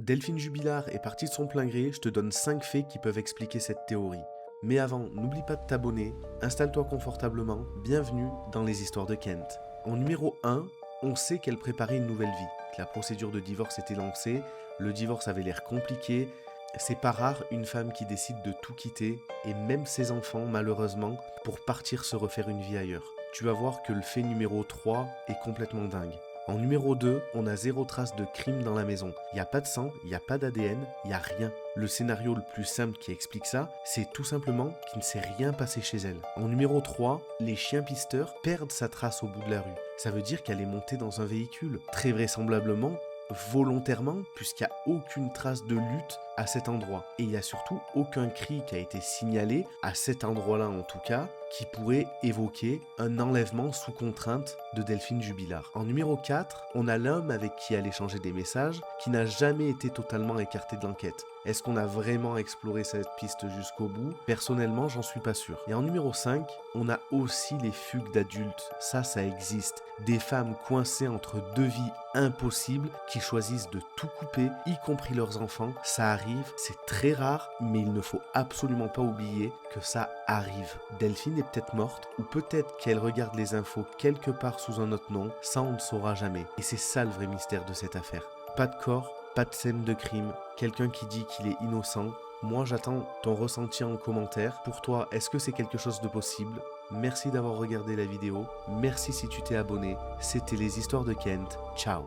Delphine Jubilard est partie de son plein gré, je te donne 5 faits qui peuvent expliquer cette théorie. Mais avant, n'oublie pas de t'abonner, installe-toi confortablement, bienvenue dans les histoires de Kent. En numéro 1, on sait qu'elle préparait une nouvelle vie, que la procédure de divorce était lancée, le divorce avait l'air compliqué, c'est pas rare une femme qui décide de tout quitter, et même ses enfants malheureusement, pour partir se refaire une vie ailleurs. Tu vas voir que le fait numéro 3 est complètement dingue. En numéro 2, on a 0 trace de crime dans la maison. Il n'y a pas de sang, il n'y a pas d'ADN, il n'y a rien. Le scénario le plus simple qui explique ça, c'est tout simplement qu'il ne s'est rien passé chez elle. En numéro 3, les chiens pisteurs perdent sa trace au bout de la rue. Ça veut dire qu'elle est montée dans un véhicule. Très vraisemblablement, volontairement, puisqu'il n'y a aucune trace de lutte à cet endroit. Et il n'y a surtout aucun cri qui a été signalé, à cet endroit-là en tout cas, qui pourrait évoquer un enlèvement sous contrainte de Delphine Jubilard. En numéro 4, on a l'homme avec qui elle échangeait des messages, qui n'a jamais été totalement écarté de l'enquête. Est-ce qu'on a vraiment exploré cette piste jusqu'au bout? Personnellement, j'en suis pas sûr. Et en numéro 5, on a aussi les fugues d'adultes. Ça existe. Des femmes coincées entre deux vies impossibles qui choisissent de tout couper, y compris leurs enfants. Ça arrive, c'est très rare, mais il ne faut absolument pas oublier que ça arrive. Delphine est peut-être morte, ou peut-être qu'elle regarde les infos quelque part sous un autre nom, ça on ne saura jamais. Et c'est ça le vrai mystère de cette affaire. Pas de corps, pas de scène de crime, quelqu'un qui dit qu'il est innocent. Moi j'attends ton ressenti en commentaire. Pour toi, est-ce que c'est quelque chose de possible? Merci d'avoir regardé la vidéo, merci si tu t'es abonné. C'était les histoires de Kent, ciao.